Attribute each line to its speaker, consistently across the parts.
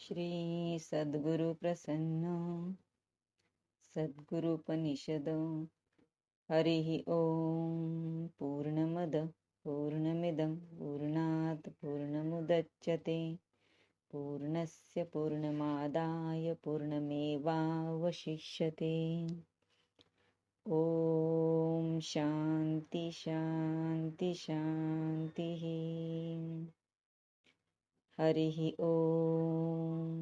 Speaker 1: श्री सद्गुरु प्रसन्न सद्गुरुपनिषद हरिः ओम पूर्णमद पूर्णमिदं पूर्णात् पूर्णमुदच्यते पूर्णस्य पूर्णमादाय पूर्णमेवावशिष्यते। ओम शांति शांति शांतिः। हरिः ओम।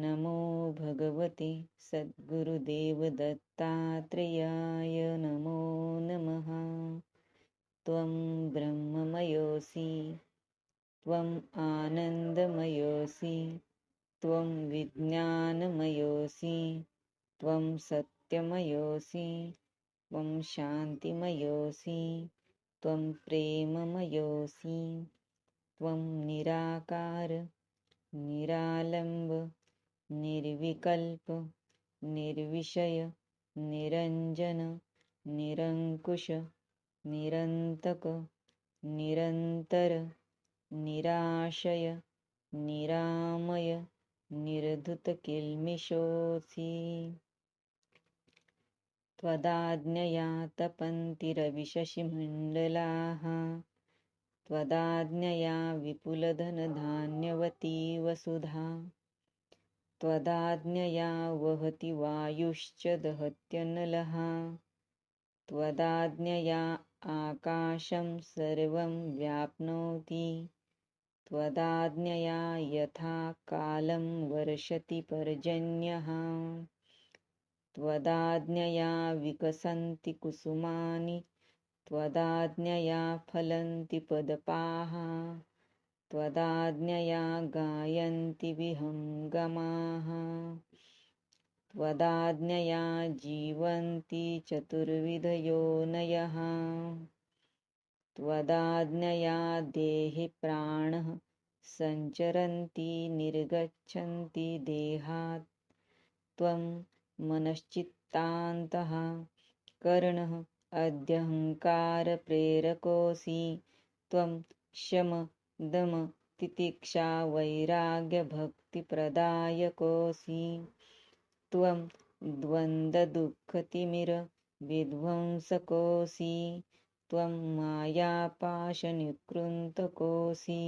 Speaker 1: नमो भगवते सद्गुरुदेवदत्तात्रेयाय नमो नमः। त्वं ब्रह्ममयोऽसि त्वम् आनन्दमयोऽसि त्वं विज्ञानमयोऽसि त्वं सत्यमयोऽसि त्वं शान्तिमयोऽसि त्वं प्रेममयोऽसि त्वं निराकार निरालम्ब निर्विकल्प निर्विषय निरञ्जन निरङ्कुश निरन्तक निरन्तर निराशय निरामय निर्धुतकिल्मिषोऽसि। त्वदाज्ञया तपन्ति रविशशिमण्डलाः त्वदाज्ञया विपुलधनधान्यवती वसुधा त्वदाज्ञया वहति वायुश्च दहत्यनलः त्वदाज्ञया आकाशं सर्वं व्याप्नोति त्वदाज्ञया यथा कालं वर्षति पर्जन्यः त्वदाज्ञया विकसन्ति कुसुमानि त्वदाज्ञया फलन्ति पदपाः त्वदाज्ञया गायन्ति विहङ्गमाः त्वदाज्ञया जीवन्ति चतुर्विधयोनयः त्वदाज्ञया देहि प्राणः सञ्चरन्ति निर्गच्छन्ति देहात् त्वं मनश्चित्तान्तः करणः अध्यहङ्कारप्रेरकोऽसि त्वं शम दम तितिक्षा वैराग्यभक्तिप्रदायकोऽसि त्वं द्वन्द्वदुःखतिमिर विध्वंसकोऽसि त्वं मायापाशनिकृन्तकोऽसि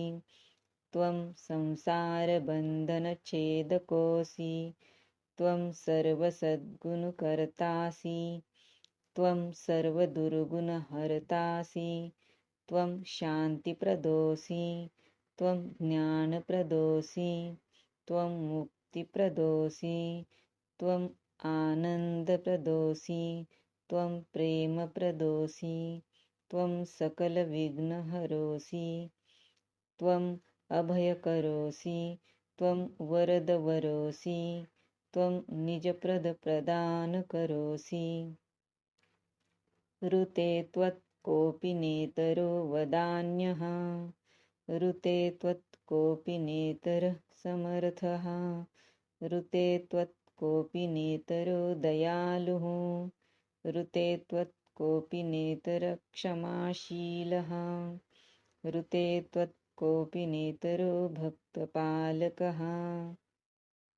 Speaker 1: त्वं संसारबन्धनच्छेदकोऽसि त्वं सर्वसद्गुणकर्तासि त्वं सर्वदुर्गुणहर्तासि त्वं शान्तिप्रदोऽसि त्वं ज्ञानप्रदोऽसि त्वं मुक्तिप्रदोऽसि त्वम् आनन्दप्रदोऽसि त्वं प्रेमप्रदोऽसि त्वं सकलविघ्नहरोऽसि त्वम् अभयकरोऽसि त्वं वरदवरोऽसि त्वं निजप्रदप्रदानकरोऽसि ऋते त्वत्कोऽपि नेतरो वदान्यः ऋते त्वत्कोऽपि नेतरः समर्थः ऋते त्वत्कोऽपि नेतरो दयालुः ऋते त्वत्कोऽपि नेतरः क्षमाशीलः ऋते त्वत्कोऽपि नेतरो भक्तपालकः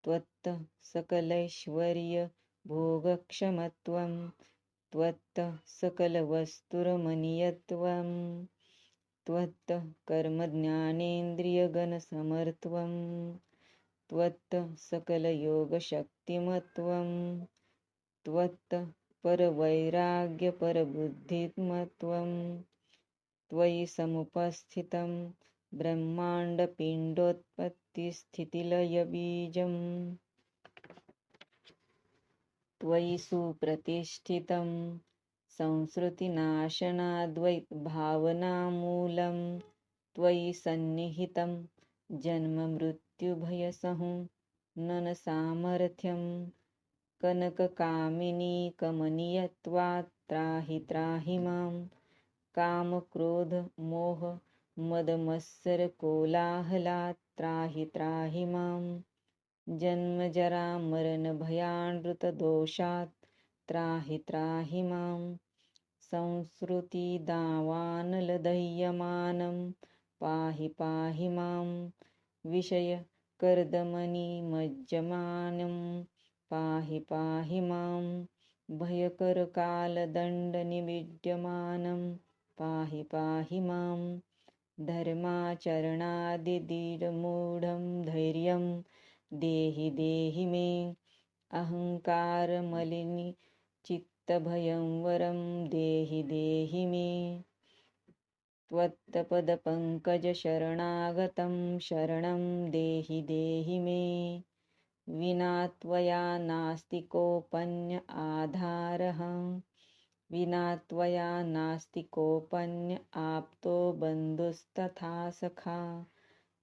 Speaker 1: त्वत्तः सकलैश्वर्यभोगक्षमत्वं त्वत्तः सकलवस्तुरमणीयत्वं त्वत्तः कर्मज्ञानेन्द्रियगणसमर्थ्वं त्वत्तः सकलयोगशक्तिमत्वं त्वत्तः परवैराग्यपरबुद्धिमत्वं त्वयि समुपस्थितं ब्रह्माण्डपिण्डोत्पत्तिस्थितिलयबीजम् त्वयि सुप्रतिष्ठितं संसृतिनाशनाद्वैतभावनामूलं त्वयि सन्निहितं जन्ममृत्युभयसंहननसामर्थ्यं कनककामिनी कमनीयत्वात् त्राहि त्राहि मां कामक्रोधमोह मदमत्सरकोलाहलात् त्राहि त्राहि मां जन्मजरामरणभयानृतदोषात् त्राहि त्राहि मां संसृतिदावानलदह्यमानं पाहि पाहि मां विषय कर्दमनिमज्जमानं पाहि पाहि मां भयकरकालदण्डनिविद्यमानं पाहि पाहि मां धर्माचरणादिदीर्मूढं धैर्यं देहि देहि मे अहङ्कारमलिनि चित्तभयं वरं देहि देहि मे त्वत्पदपङ्कजशरणागतं शरणं देहि देहि मे विना त्वया नास्ति कोऽपन्य आधारः विना त्वया नास्ति कोऽपन्य आप्तो बन्धुस्तथा सखा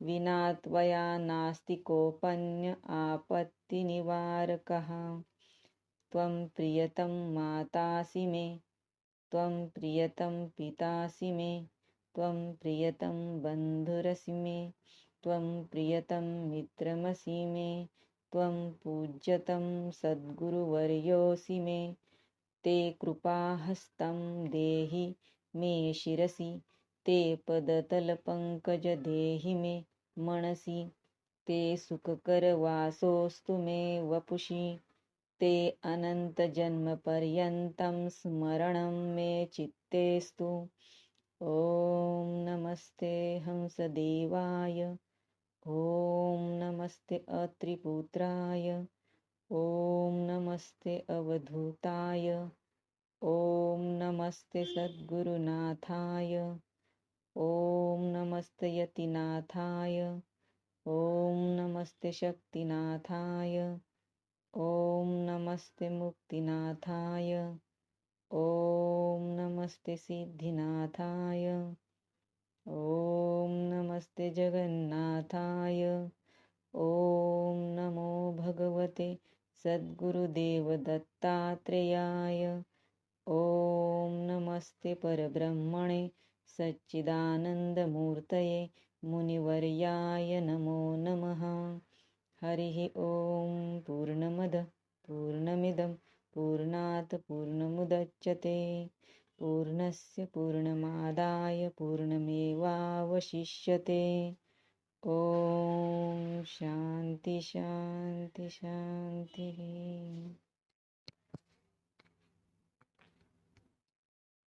Speaker 1: विना त्वया नास्ति कोऽपन्य आपत्तिनिवारकः त्वं प्रियतं मातासि मे त्वं प्रियतं पितासि मे त्वं प्रियतं बन्धुरसि मे त्वं प्रियतं मित्रमसि मे त्वं पूज्यतं सद्गुरुवर्योऽसि मे ते कृपाहस्तं देहि मे शिरसि ते पदतलपङ्कज देहि मे मनसि ते सुखकरवासोऽस्तु मे वपुषि ते अनन्तजन्मपर्यन्तं स्मरणं मे चित्तेस्तु ॐ नमस्ते हंसदेवाय ॐ नमस्ते अत्रिपुत्राय ॐ नमस्ते अवधूताय ॐ नमस्ते सद्गुरुनाथाय ॐ नमस्ते यतिनाथाय ॐ नमस्ते शक्तिनाथाय ॐ नमस्ते मुक्तिनाथाय ॐ नमस्ते सिद्धिनाथाय ॐ नमस्ते जगन्नाथाय ॐ नमो भगवते सद्गुरुदेवदत्तात्रेयाय ॐ नमस्ते परब्रह्मणे सच्चिदानन्दमूर्तये मुनिवर्याय नमो नमः हरिः ॐ पूर्णमदः पूर्णमिदं पूर्णात् पूर्णमुदच्यते पूर्णस्य पूर्णमादाय पूर्णमेवावशिष्यते ॐ शान्ति शान्ति शान्तिः।